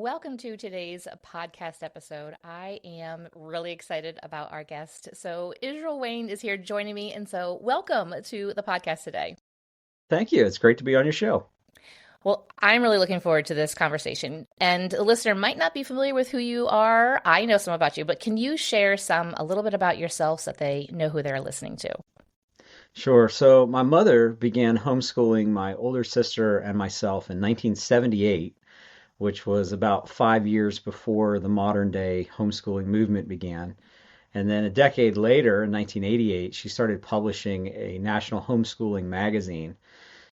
welcome to today's podcast episode. I am really excited about our guest. So, Israel Wayne is here joining me, and so welcome to the podcast today. Thank you. It's great to be on your show. Well, I'm really looking forward to this conversation. And a listener might not be familiar with who you are. I know some about you, but can you share a little bit about yourself so that they know who they're listening to? Sure. So, my mother began homeschooling my older sister and myself in 1978, which was about 5 years before the modern day homeschooling movement began. And then a decade later, in 1988, she started publishing a national homeschooling magazine.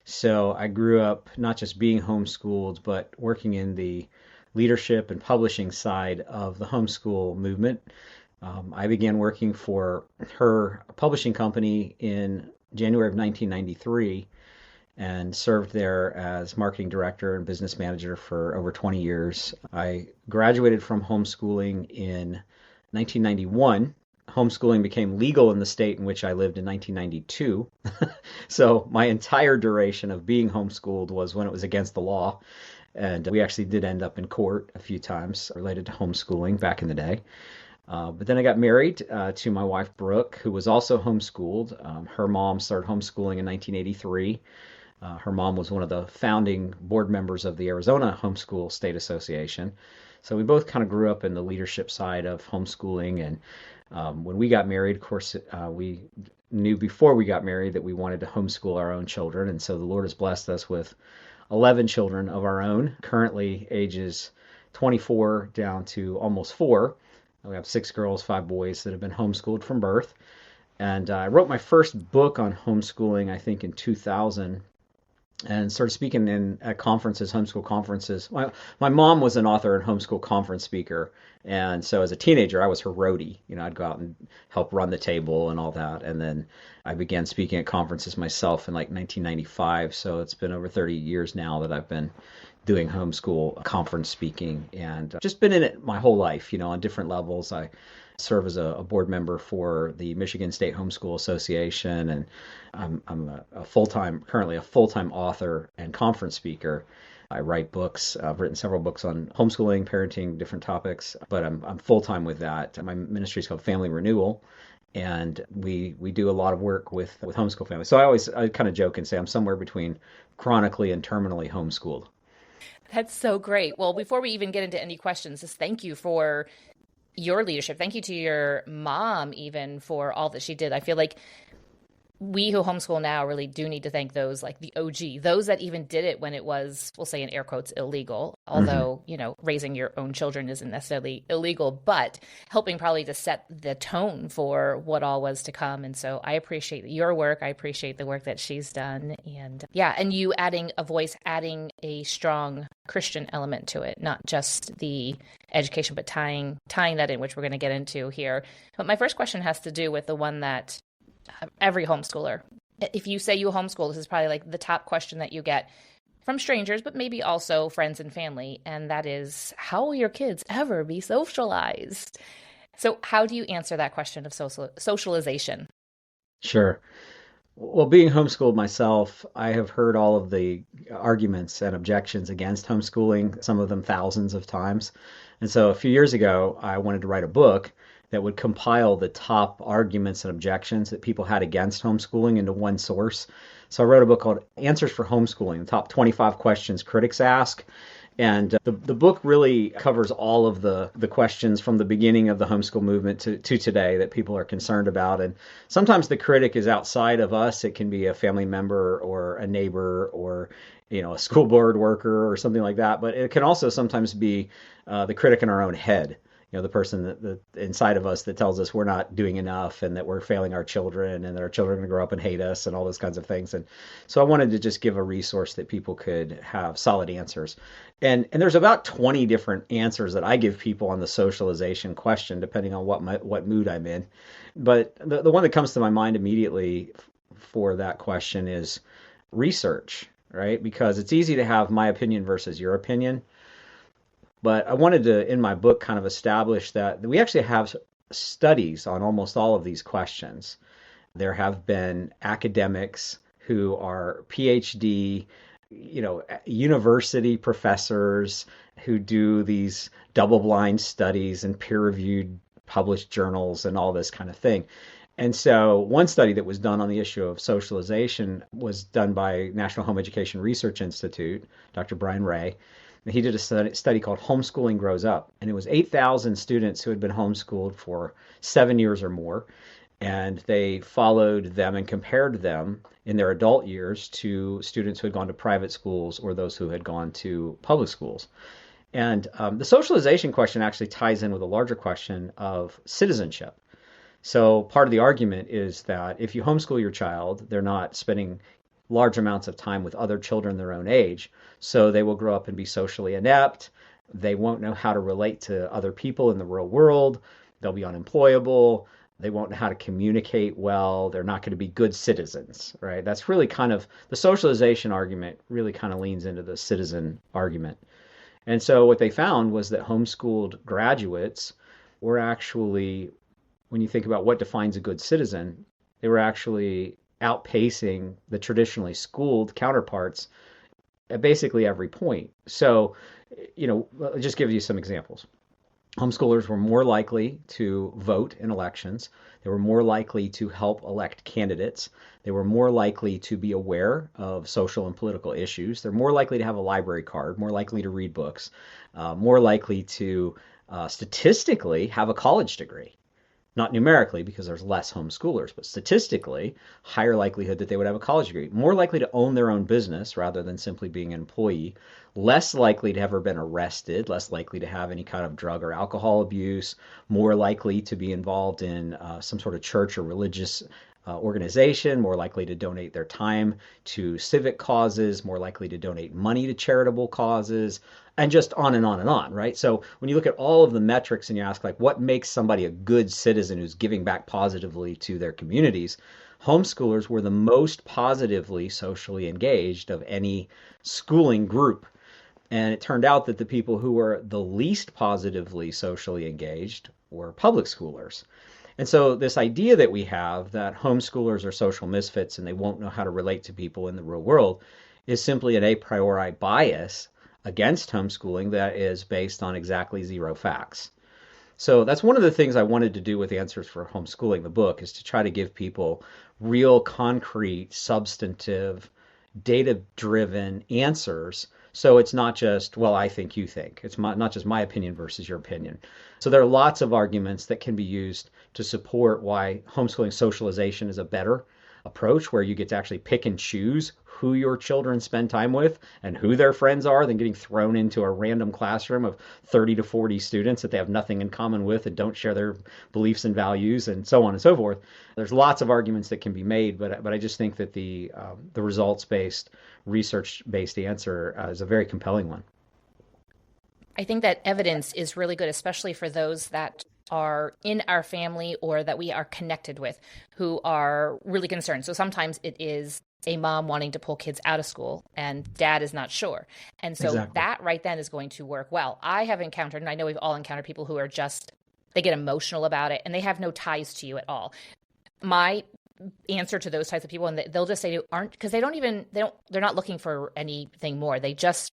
So I grew up not just being homeschooled, but working in the leadership and publishing side of the homeschool movement. I began working for her publishing company in January of 1993 and served there as marketing director and business manager for over 20 years. I graduated from homeschooling in 1991. Homeschooling became legal in the state in which I lived in 1992. So my entire duration of being homeschooled was when it was against the law. And we actually did end up in court a few times related to homeschooling back in the day. But then I got married to my wife, Brooke, who was also homeschooled. Her mom started homeschooling in 1983. Her mom was one of the founding board members of the Arizona Homeschool State Association. So we both kind of grew up in the leadership side of homeschooling. And when we got married, of course, we knew before we got married that we wanted to homeschool our own children. And so the Lord has blessed us with 11 children of our own, currently ages 24 down to almost 4. We have 6 girls, 5 boys that have been homeschooled from birth. And I wrote my first book on homeschooling, I think, in 2000 and started speaking at conferences, homeschool conferences. My mom was an author and homeschool conference speaker. And so as a teenager, I was her roadie. I'd go out and help run the table and all that. And then I began speaking at conferences myself in like 1995. So it's been over 30 years now that I've been doing homeschool conference speaking and just been in it my whole life, on different levels. I serve as a board member for the Michigan State Homeschool Association, and I'm currently a full-time author and conference speaker. I write books. I've written several books on homeschooling, parenting, different topics, but I'm full-time with that. My ministry is called Family Renewal, and we do a lot of work with homeschool families. So I kind of joke and say I'm somewhere between chronically and terminally homeschooled. That's so great. Well, before we even get into any questions, just thank you for your leadership. Thank you to your mom even for all that she did. I feel like we who homeschool now really do need to thank those like the OG, those that even did it when it was, we'll say in air quotes, illegal. Although, raising your own children isn't necessarily illegal, but helping probably to set the tone for what all was to come. And so I appreciate your work. I appreciate the work that she's done. And and you adding a voice, adding a strong Christian element to it, not just the education, but tying that in, which we're going to get into here. But my first question has to do with the one that every homeschooler, if you say you homeschool, this is probably like the top question that you get from strangers, but maybe also friends and family. And that is, how will your kids ever be socialized? So how do you answer that question of socialization? Sure. Well, being homeschooled myself, I have heard all of the arguments and objections against homeschooling, some of them thousands of times. And so a few years ago, I wanted to write a book that would compile the top arguments and objections that people had against homeschooling into one source. So I wrote a book called Answers for Homeschooling, the top 25 questions critics ask. And the book really covers all of the questions from the beginning of the homeschool movement to today that people are concerned about. And sometimes the critic is outside of us. It can be a family member or a neighbor or a school board worker or something like that. But it can also sometimes be the critic in our own head. The person that inside of us that tells us we're not doing enough and that we're failing our children and that our children are going to grow up and hate us and all those kinds of things. And so I wanted to just give a resource that people could have solid answers. And there's about 20 different answers that I give people on the socialization question, depending on what mood I'm in. But the one that comes to my mind immediately for that question is research, right? Because it's easy to have my opinion versus your opinion. But I wanted to, in my book, kind of establish that we actually have studies on almost all of these questions. There have been academics who are PhD university professors who do these double-blind studies and peer-reviewed published journals and all this kind of thing. And so one study that was done on the issue of socialization was done by National Home Education Research Institute, Dr. Brian Ray. He did a study called Homeschooling Grows Up, and it was 8,000 students who had been homeschooled for 7 years or more, and they followed them and compared them in their adult years to students who had gone to private schools or those who had gone to public schools. And the socialization question actually ties in with a larger question of citizenship. So part of the argument is that if you homeschool your child, they're not spending large amounts of time with other children their own age, so they will grow up and be socially inept. They won't know how to relate to other people in the real world. They'll be unemployable. They won't know how to communicate well. They're not going to be good citizens, right? That's really kind of the socialization argument really kind of leans into the citizen argument. And so what they found was that homeschooled graduates were actually, when you think about what defines a good citizen, they were actually outpacing the traditionally schooled counterparts at basically every point. So, I'll just give you some examples. Homeschoolers were more likely to vote in elections. They were more likely to help elect candidates. They were more likely to be aware of social and political issues. They're more likely to have a library card, more likely to read books, more likely to statistically have a college degree. Not numerically because there's less homeschoolers, but statistically, higher likelihood that they would have a college degree. More likely to own their own business rather than simply being an employee. Less likely to have ever been arrested, less likely to have any kind of drug or alcohol abuse, more likely to be involved in some sort of church or religious organization, more likely to donate their time to civic causes, more likely to donate money to charitable causes, and just on and on and on, right? So when you look at all of the metrics and you ask, like, what makes somebody a good citizen who's giving back positively to their communities, homeschoolers were the most positively socially engaged of any schooling group. And it turned out that the people who were the least positively socially engaged were public schoolers. And so this idea that we have that homeschoolers are social misfits and they won't know how to relate to people in the real world is simply an a priori bias against homeschooling that is based on exactly zero facts. So that's one of the things I wanted to do with Answers for Homeschooling, the book, is to try to give people real, concrete, substantive, data-driven answers. So it's not just, well, I think you think. It's not just my opinion versus your opinion. So there are lots of arguments that can be used to support why homeschooling socialization is a better approach, where you get to actually pick and choose who your children spend time with and who their friends are than getting thrown into a random classroom of 30 to 40 students that they have nothing in common with and don't share their beliefs and values and so on and so forth. There's lots of arguments that can be made, but I just think that the results-based, research-based answer is a very compelling one. I think that evidence is really good, especially for those that are in our family or that we are connected with who are really concerned. So sometimes it is a mom wanting to pull kids out of school and dad is not sure. And so Exactly. that right then is going to work well. I have encountered, and I know we've all encountered people who are just, they get emotional about it and they have no ties to you at all. My answer to those types of people, and they'll just say aren't, because they're not looking for anything more. They just,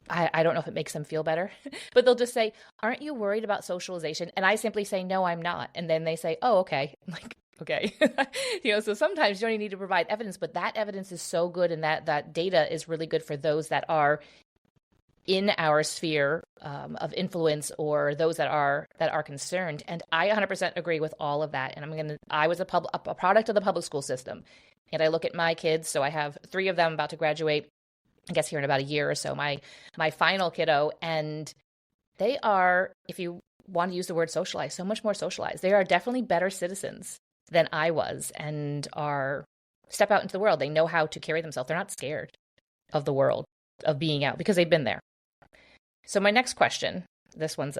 I don't know if it makes them feel better, but they'll just say, aren't you worried about socialization? And I simply say, no, I'm not. And then they say, oh, okay. I'm like, okay. So sometimes you don't even need to provide evidence, but that evidence is so good. And that data is really good for those that are in our sphere of influence or those that are concerned. And I 100% agree with all of that. And I was a product of the public school system. And I look at my kids. So I have 3 of them about to graduate, I guess here in about a year or so, my final kiddo, and they are, if you want to use the word socialized, so much more socialized. They are definitely better citizens than I was and are step out into the world. They know how to carry themselves. They're not scared of the world, of being out, because they've been there. So my next question, this one's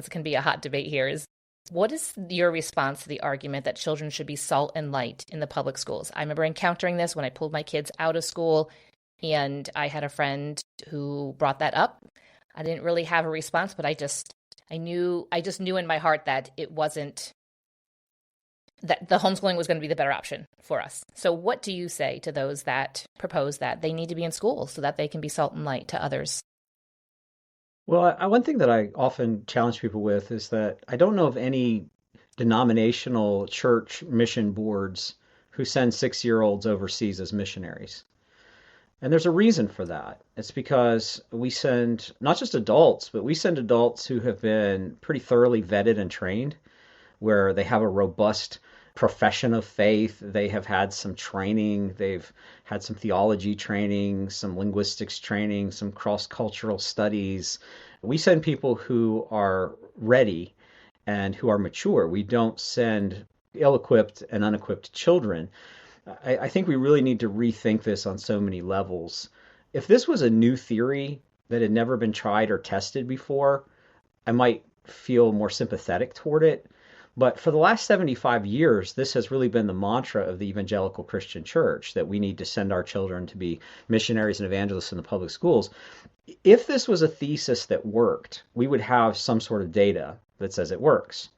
can be a hot debate here, is what is your response to the argument that children should be salt and light in the public schools? I remember encountering this when I pulled my kids out of school. And I had a friend who brought that up. I didn't really have a response, but I just knew in my heart that it wasn't that the homeschooling was going to be the better option for us. So what do you say to those that propose that they need to be in school so that they can be salt and light to others? Well, one thing that I often challenge people with is that I don't know of any denominational church mission boards who send 6 year olds overseas as missionaries. And there's a reason for that. It's because we send not just adults, but we send adults who have been pretty thoroughly vetted and trained, where they have a robust profession of faith. They have had some training. They've had some theology training, some linguistics training, some cross-cultural studies. We send people who are ready and who are mature. We don't send ill-equipped and unequipped children. I think we really need to rethink this on so many levels. If this was a new theory that had never been tried or tested before, I might feel more sympathetic toward it. But for the last 75 years, this has really been the mantra of the evangelical Christian church, that we need to send our children to be missionaries and evangelists in the public schools. If this was a thesis that worked, we would have some sort of data that says it works.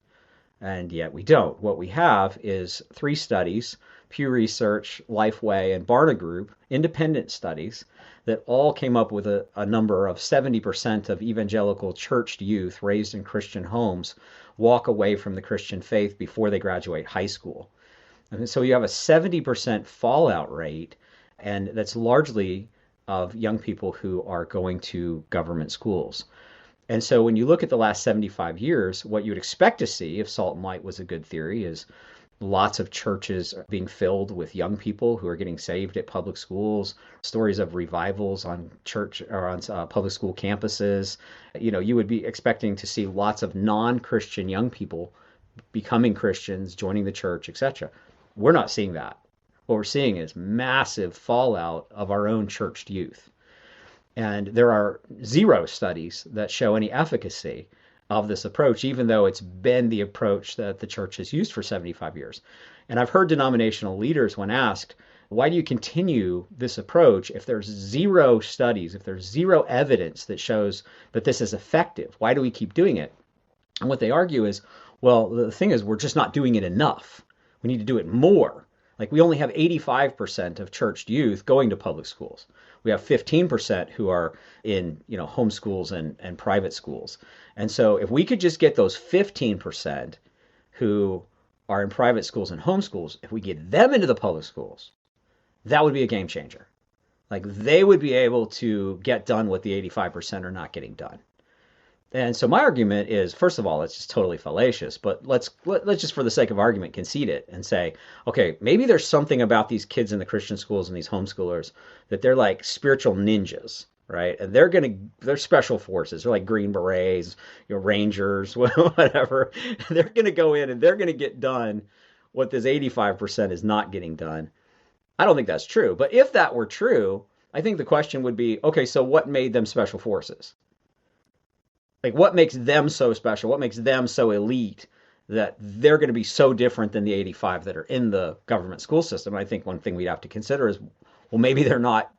And yet we don't. What we have is 3 studies, Pew Research, Lifeway, and Barna Group, independent studies that all came up with a number of 70% of evangelical churched youth raised in Christian homes walk away from the Christian faith before they graduate high school. And so you have a 70% fallout rate, and that's largely of young people who are going to government schools. And so when you look at the last 75 years, what you would expect to see if salt and light was a good theory is lots of churches being filled with young people who are getting saved at public schools, stories of revivals on church or on public school campuses. You would be expecting to see lots of non-Christian young people becoming Christians, joining the church, etc. We're not seeing that. What we're seeing is massive fallout of our own churched youth. And there are 0 studies that show any efficacy of this approach, even though it's been the approach that the church has used for 75 years. And I've heard denominational leaders, when asked, why do you continue this approach if there's 0 studies, if there's 0 evidence that shows that this is effective? Why do we keep doing it? And what they argue is, well, the thing is, we're just not doing it enough. We need to do it more. Like, we only have 85% of churched youth going to public schools. We have 15% who are in, homeschools and private schools. And so if we could just get those 15% who are in private schools and homeschools, if we get them into the public schools, that would be a game changer. Like, they would be able to get done what the 85% are not getting done. And so my argument is, first of all, it's just totally fallacious, but let's just, for the sake of argument, concede it and say, okay, maybe there's something about these kids in the Christian schools and these homeschoolers that they're like spiritual ninjas, right? And they're special forces. They're like Green Berets, Rangers, whatever. They're going to go in and they're going to get done what this 85% is not getting done. I don't think that's true. But if that were true, I think the question would be, okay, so what made them special forces? Like, what makes them so special? What makes them so elite that they're going to be so different than the 85 that are in the government school system? I think one thing we'd have to consider is, well, maybe they're not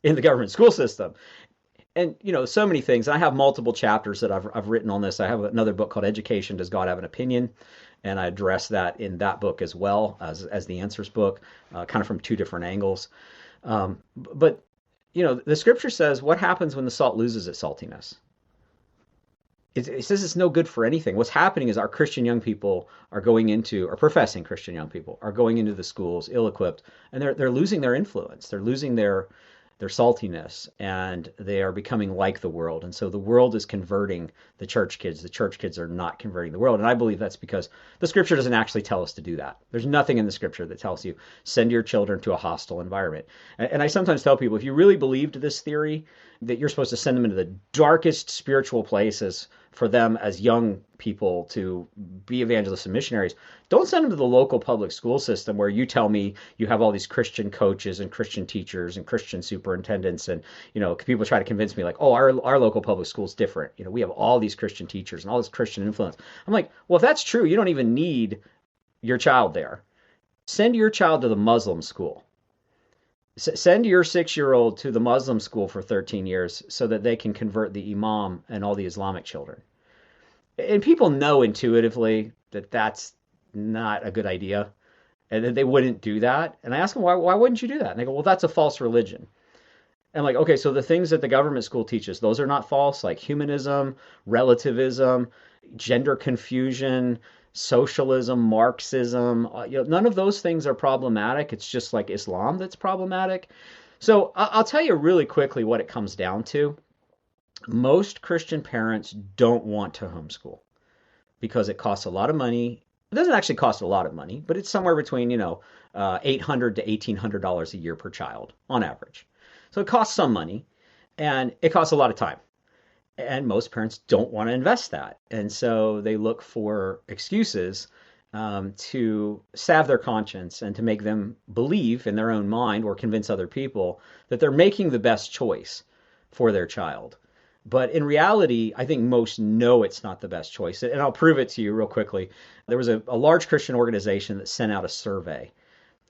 in the government school system. And, so many things. I have multiple chapters that I've written on this. I have another book called Education, Does God Have an Opinion? And I address that in that book as well as the Answers book, kind of from 2 different angles. But, the scripture says, what happens when the salt loses its saltiness? It says it's no good for anything. What's happening is our Christian young people are going into, or professing Christian young people, are going into the schools ill-equipped, and they're losing their influence. They're losing their saltiness, and they are becoming like the world. And so the world is converting the church kids. The church kids are not converting the world. And I believe that's because the scripture doesn't actually tell us to do that. There's nothing in the scripture that tells you send your children to a hostile environment. And I sometimes tell people, if you really believed this theory, that you're supposed to send them into the darkest spiritual places for them as young people to be evangelists and missionaries, don't send them to the local public school system where you tell me you have all these Christian coaches and Christian teachers and Christian superintendents. And, people try to convince me like, oh, our local public school is different. We have all these Christian teachers and all this Christian influence. I'm like, well, if that's true, you don't even need your child there. Send your child to the Muslim school. Send your 6-year-old to the Muslim school for 13 years so that they can convert the imam and all the Islamic children. And people know intuitively that that's not a good idea. And then they wouldn't do that. And I ask them, why wouldn't you do that? And they go, well, that's a false religion. And I'm like, okay, so the things that the government school teaches, those are not false, like humanism, relativism, gender confusion, socialism, Marxism. None of those things are problematic. It's just like Islam that's problematic. So I'll tell you really quickly what it comes down to. Most Christian parents don't want to homeschool because it costs a lot of money. It doesn't actually cost a lot of money, but it's somewhere between, $800 to $1,800 a year per child on average. So it costs some money and it costs a lot of time. And most parents don't want to invest that. And so they look for excuses to salve their conscience and to make them believe in their own mind or convince other people that they're making the best choice for their child. But in reality, I think most know it's not the best choice. And I'll prove it to you real quickly. There was a large Christian organization that sent out a survey,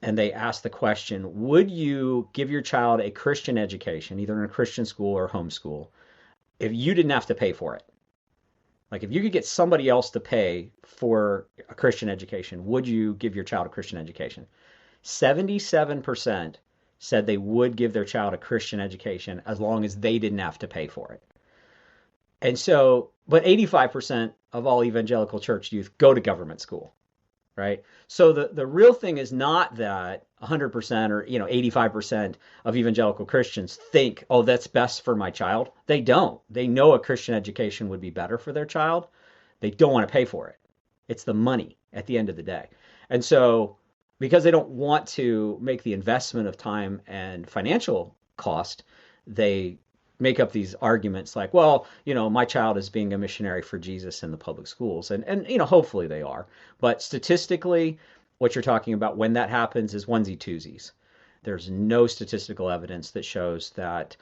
and they asked the question, would you give your child a Christian education, either in a Christian school or homeschool, if you didn't have to pay for it? Like if you could get somebody else to pay for a Christian education, would you give your child a Christian education? 77% said they would give their child a Christian education as long as they didn't have to pay for it. And so, but 85% of all evangelical church youth go to government school, right? So the real thing is not that 100% or 85% of evangelical Christians think, oh, that's best for my child. They don't. They know a Christian education would be better for their child. They don't want to pay for it. It's the money at the end of the day. And so because they don't want to make the investment of time and financial cost, they make up these arguments like, well, my child is being a missionary for Jesus in the public schools. And hopefully they are. But statistically, what you're talking about when that happens is onesie twosies. There's no statistical evidence that shows that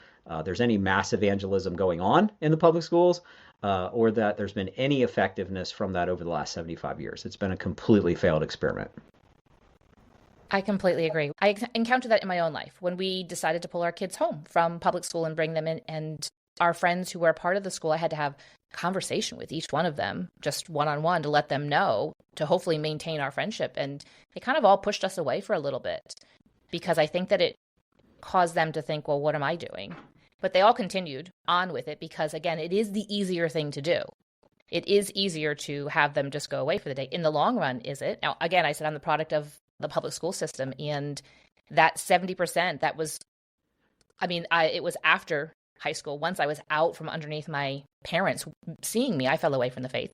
there's any mass evangelism going on in the public schools or that there's been any effectiveness from that over the last 75 years. It's been a completely failed experiment. I completely agree. I encountered that in my own life when we decided to pull our kids home from public school and bring them in. And our friends who were a part of the school, I had to have a conversation with each one of them, just one-on-one, to let them know, to hopefully maintain our friendship. And it kind of all pushed us away for a little bit because I think that it caused them to think, well, what am I doing? But they all continued on with it because, again, it is the easier thing to do. It is easier to have them just go away for the day. In the long run, is it? Now, again, I said I'm the product of the public school system, and that 70%, that was, it was after high school. Once I was out from underneath my parents seeing me, I fell away from the faith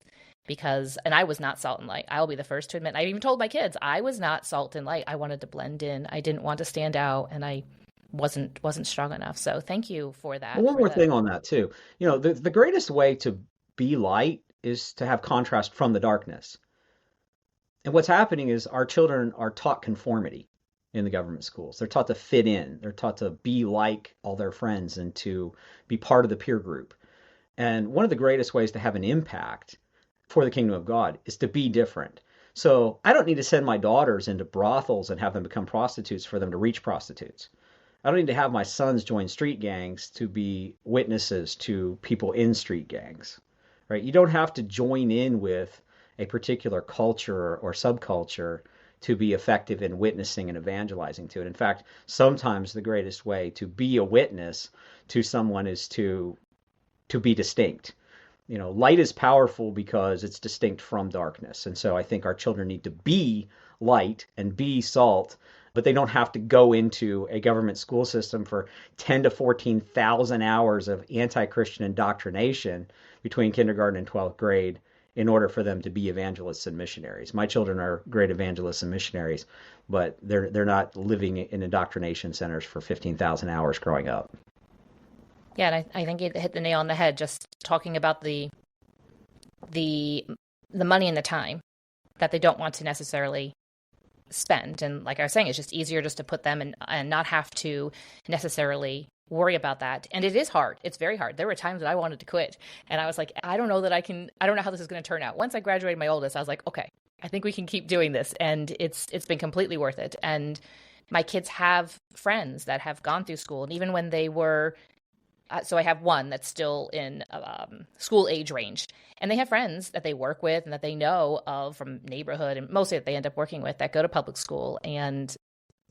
and I was not salt and light. I'll be the first to admit, I even told my kids, I was not salt and light. I wanted to blend in. I didn't want to stand out, and I wasn't strong enough. So thank you for that. Well, one more thing on that too. The greatest way to be light is to have contrast from the darkness. And what's happening is our children are taught conformity in the government schools. They're taught to fit in. They're taught to be like all their friends and to be part of the peer group. And one of the greatest ways to have an impact for the kingdom of God is to be different. So I don't need to send my daughters into brothels and have them become prostitutes for them to reach prostitutes. I don't need to have my sons join street gangs to be witnesses to people in street gangs, right? You don't have to join in with a particular culture or subculture to be effective in witnessing and evangelizing to it. In fact, sometimes the greatest way to be a witness to someone is to be distinct. Light is powerful because it's distinct from darkness. And so I think our children need to be light and be salt, but they don't have to go into a government school system for 10 to 14,000 hours of anti-Christian indoctrination between kindergarten and 12th grade in order for them to be evangelists and missionaries. My children are great evangelists and missionaries, but they're not living in indoctrination centers for 15,000 hours growing up. Yeah, and I think you hit the nail on the head, just talking about the money and the time that they don't want to necessarily spend. And like I was saying, it's just easier just to put them in and not have to necessarily worry about that. And it is hard. It's very hard. There were times that I wanted to quit, and I was like, I don't know how this is going to turn out. Once I graduated my oldest, I was like, okay, I think we can keep doing this. And it's been completely worth it. And my kids have friends that have gone through school. And even when they were, so I have one that's still in school age range. And they have friends that they work with and that they know of from neighborhood, and mostly that they end up working with, that go to public school. And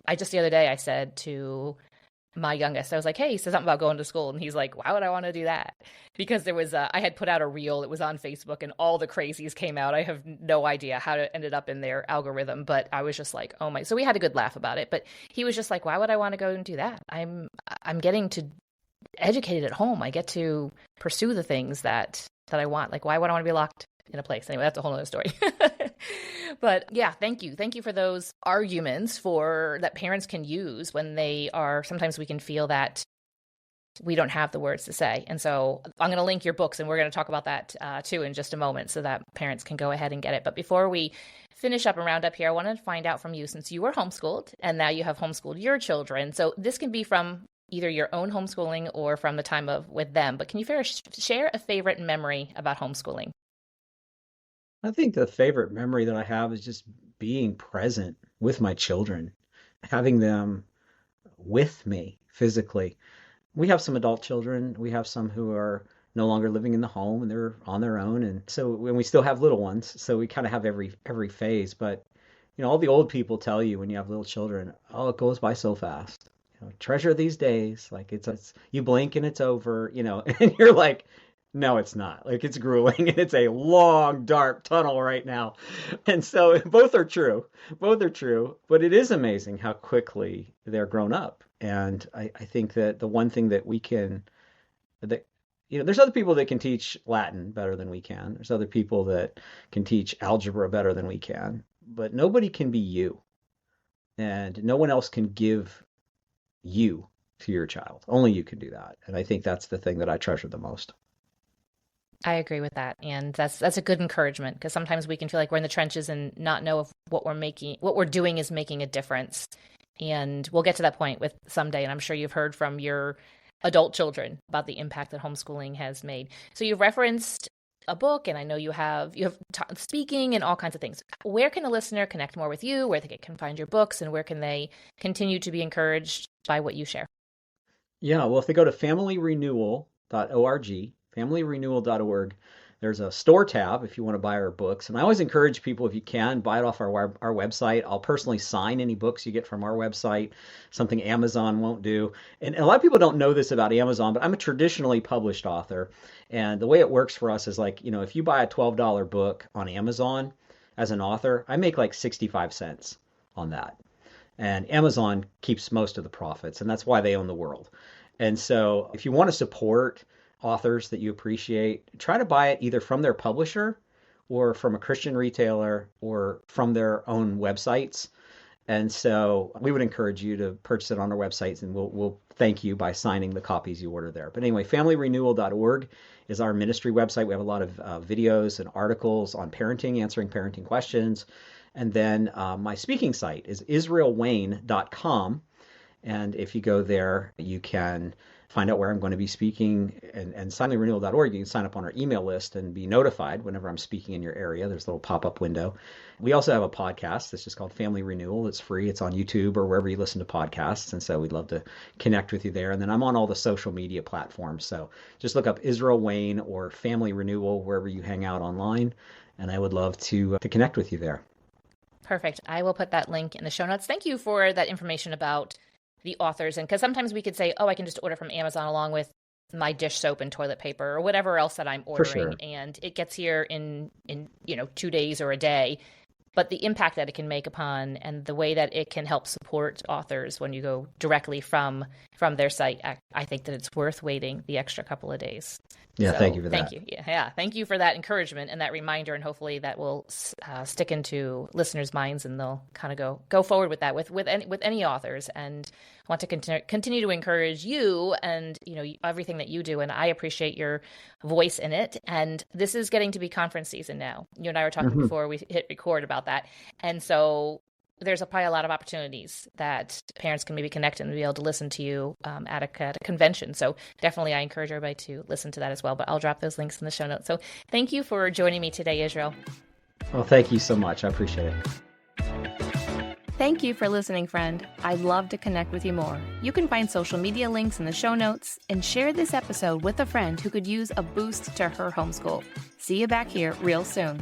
I just the other day I said to my youngest, I was like, hey, he said something about going to school. And he's like, why would I want to do that? Because there was, I had put out a reel, it was on Facebook, and all the crazies came out. I have no idea how it ended up in their algorithm, but I was just like, oh my, so we had a good laugh about it. But he was just like, why would I want to go and do that? I'm getting to educated at home. I get to pursue the things that I want. Like, why would I want to be locked in a place? Anyway, that's a whole other story. But yeah, thank you. Thank you for those arguments that parents can use when they are, sometimes we can feel that we don't have the words to say. And so I'm going to link your books, and we're going to talk about that too in just a moment, so that parents can go ahead and get it. But before we finish up and round up here, I want to find out from you, since you were homeschooled and now you have homeschooled your children. So this can be from either your own homeschooling or from the time with them. But can you share a favorite memory about homeschooling? I think the favorite memory that I have is just being present with my children, having them with me physically. We have some adult children. We have some who are no longer living in the home and they're on their own. And so when we still have little ones, so we kind of have every phase. But all the old people tell you when you have little children, oh, it goes by so fast. Treasure these days. Like it's you blink and it's over, and you're like, no, it's not. Like, it's grueling and it's a long, dark tunnel right now. And so both are true. Both are true. But it is amazing how quickly they're grown up. And I think that the one thing that there's other people that can teach Latin better than we can. There's other people that can teach algebra better than we can. But nobody can be you. And no one else can give you to your child. Only you can do that. And I think that's the thing that I treasure the most. I agree with that. And that's a good encouragement, because sometimes we can feel like we're in the trenches and not know if what we're doing is making a difference. And we'll get to that point with someday. And I'm sure you've heard from your adult children about the impact that homeschooling has made. So you've referenced a book, and I know you have speaking and all kinds of things. Where can a listener connect more with you? Where they can find your books, and where can they continue to be encouraged by what you share? Yeah, well, if they go to familyrenewal.org, familyrenewal.org, there's a store tab if you want to buy our books. And I always encourage people, if you can, buy it off our website. I'll personally sign any books you get from our website, something Amazon won't do. And a lot of people don't know this about Amazon, but I'm a traditionally published author. And the way it works for us is like, if you buy a $12 book on Amazon as an author, I make like 65 cents on that. And Amazon keeps most of the profits, and that's why they own the world. And so if you want to support authors that you appreciate, try to buy it either from their publisher or from a Christian retailer or from their own websites. And so we would encourage you to purchase it on our websites, and we'll thank you by signing the copies you order there. But anyway, familyrenewal.org is our ministry website. We have a lot of videos and articles on parenting, answering parenting questions. And then my speaking site is israelwayne.com. And if you go there, you can find out where I'm going to be speaking, and familyrenewal.org. You can sign up on our email list and be notified whenever I'm speaking in your area. There's a little pop-up window. We also have a podcast that's just called Family Renewal. It's free. It's on YouTube or wherever you listen to podcasts. And so we'd love to connect with you there. And then I'm on all the social media platforms. So just look up Israel Wayne or Family Renewal wherever you hang out online. And I would love to connect with you there. Perfect. I will put that link in the show notes. Thank you for that information about the authors. And because sometimes we could say, oh, I can just order from Amazon along with my dish soap and toilet paper or whatever else that I'm ordering. For sure. And it gets here in 2 days or a day. But the impact that it can make upon, and the way that it can help support authors when you go directly from their site, I think that it's worth waiting the extra couple of days. Yeah, so, thank you for that. Thank you. Yeah, thank you for that encouragement and that reminder, and hopefully that will stick into listeners' minds, and they'll kind of go forward with that with any authors. And I want to continue to encourage you and everything that you do, and I appreciate your voice in it. And this is getting to be conference season now. You and I were talking before we hit record about that, and so there's probably a lot of opportunities that parents can maybe connect and be able to listen to you at a convention. So definitely I encourage everybody to listen to that as well, but I'll drop those links in the show notes. So thank you for joining me today, Israel. Well, thank you so much. I appreciate it. Thank you for listening, friend. I'd love to connect with you more. You can find social media links in the show notes, and share this episode with a friend who could use a boost to her homeschool. See you back here real soon.